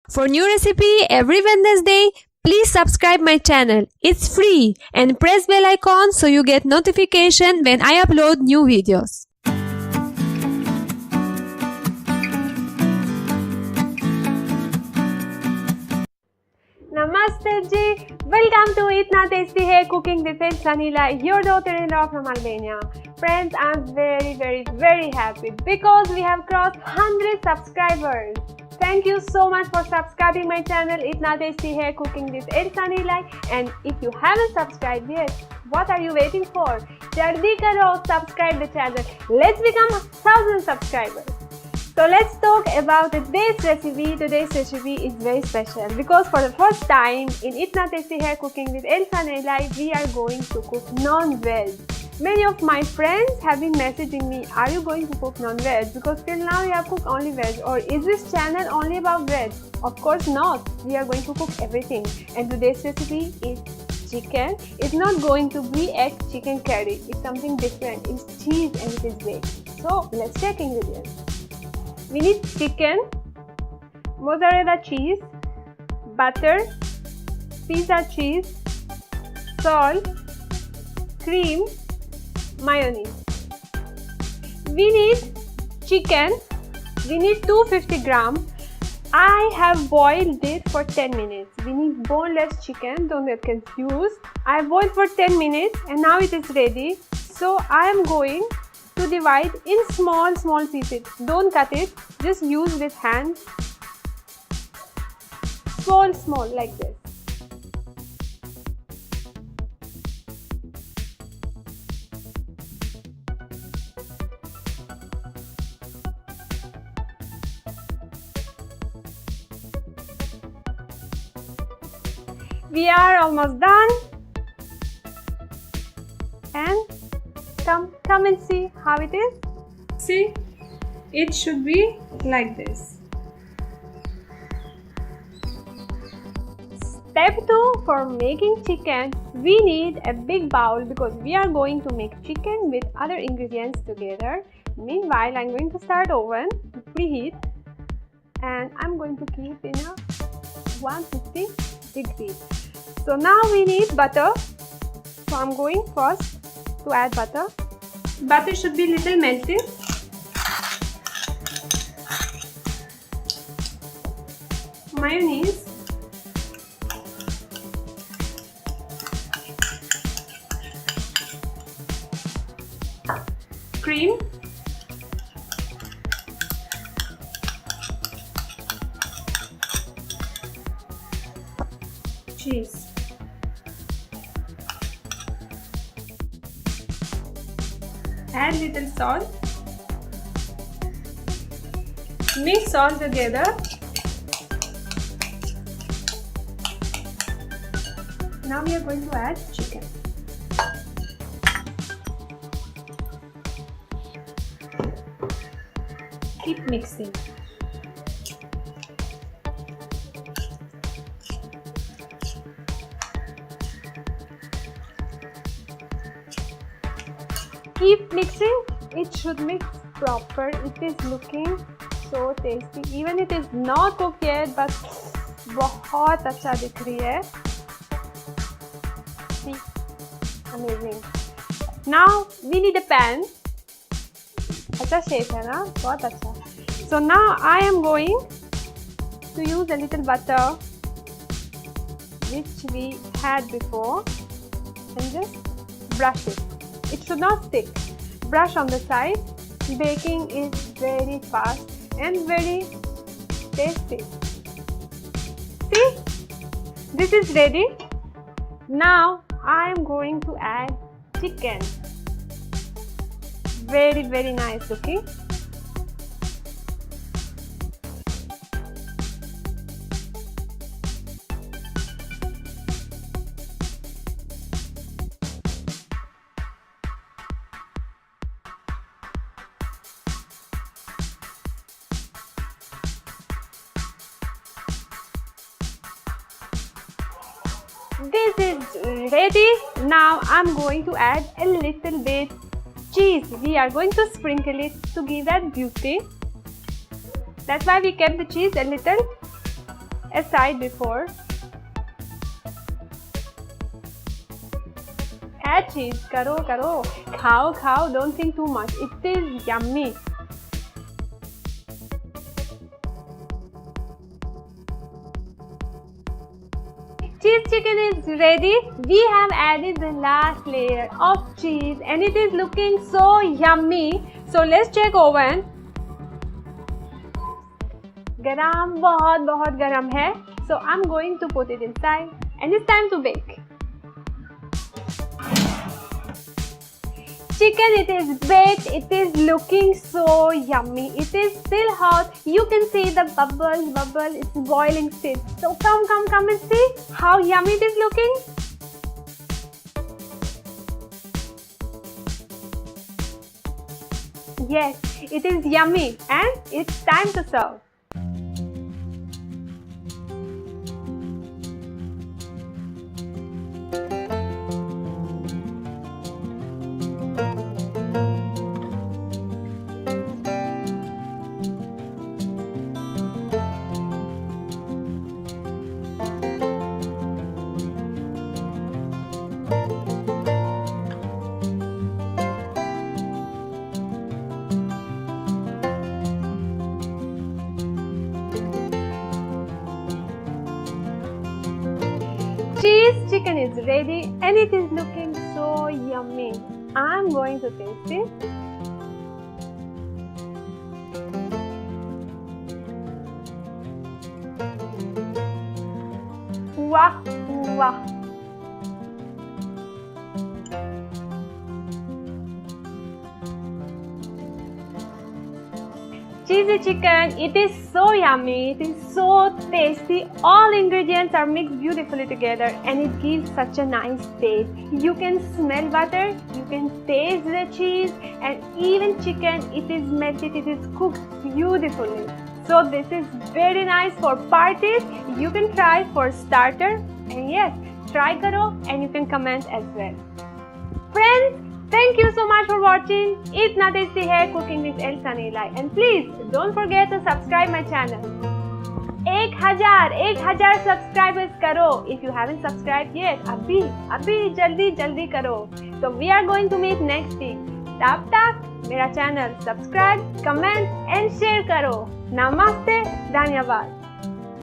For new recipe every Wednesday, please subscribe my channel. It's free and press bell icon so you get notification when I upload new videos. Namaste ji, welcome to Itnaa Tasty Hai Cooking with Elsa Nilaj, your daughter-in-law from Albania. Friends, I'm very happy because we have crossed 100 subscribers. Thank you so much for subscribing my channel Itnaa Tasty Hai Cooking with Elsa Nilaj, and if you haven't subscribed yet, what are you waiting for? Jaldi karo, subscribe the channel. Let's become 1000 subscribers. So let's talk about today's recipe. Today's recipe is very special because for the first time in Itnaa Tasty Hai Cooking with Elsa Nilaj, we are going to cook non-veg. Many of my friends have been messaging me, are you going to cook non-veg? Because till now you have cooked only veg, or is this channel only about veg? Of course not. We are going to cook everything. And today's recipe is chicken. It's not going to be egg chicken curry. It's something different. It's cheese and it is veg. So let's check ingredients. We need chicken, mozzarella cheese, butter, pizza cheese, salt, cream, mayonnaise. We need chicken. We need 250 grams. I have boiled it for 10 minutes. We need boneless chicken. Don't get confused. I boiled for 10 minutes and now it is ready. So I am going to divide in small pieces. Don't cut it. Just use with hands. Small like this. We are almost done, and come and see how it is. See, it should be like this. Step 2, for making chicken, we need a big bowl because we are going to make chicken with other ingredients together. Meanwhile, I'm going to start oven to preheat, and I'm going to keep in a 150 degrees. So now we need butter. So I'm going first to add butter. Butter should be little melted. Mayonnaise. Cream. Cheese. Add little salt. Mix all together. Now we are going to add chicken. Keep mixing. Keep mixing. It should mix proper. It is looking so tasty. Even it is not cooked yet, but बहुत अच्छा दिख रही है. See, amazing. Now we need a pan. अच्छा shape है ना, बहुत अच्छा. So now I am going to use a little butter which we had before and just brush it. It should not stick. Brush on the side. Baking is very fast and very tasty. See? This is ready. Now I am going to add chicken. Very nice looking. This is ready. Now I'm going to add a little bit cheese. We are going to sprinkle it to give that beauty. That's why we kept the cheese a little aside before. Add cheese. Karo, karo. Khao, khao. Don't think too much. It is yummy. Cheese chicken is ready. We have added the last layer of cheese and it is looking so yummy. So let's check oven. Garam, bahut garam hai. So I'm going to put it inside and it's time to bake. Chicken, it is baked, it is looking so yummy. It is still hot. You can see the bubble, it's boiling still. So come and see how yummy it is looking. Yes, it is yummy and it's time to serve. Cheese chicken is ready and it is looking so yummy. I'm going to taste it. Wow, wow. Cheesy chicken, it is so yummy, it is so tasty. All ingredients are mixed beautifully together and it gives such a nice taste. You can smell butter, you can taste the cheese and even chicken, it is melted, it is cooked beautifully. So this is very nice for parties. You can try for starter and yes, try karo and you can comment as well. Friends, thank you so much for watching. Itna tasty hai cooking with Elsa Nilaj. And please don't forget to subscribe my channel. 1000 subscribers karo. If you haven't subscribed yet, abhi jaldi karo. So we are going to meet next week. Tap mera channel subscribe, comment and share karo. Namaste, Dhanyawad.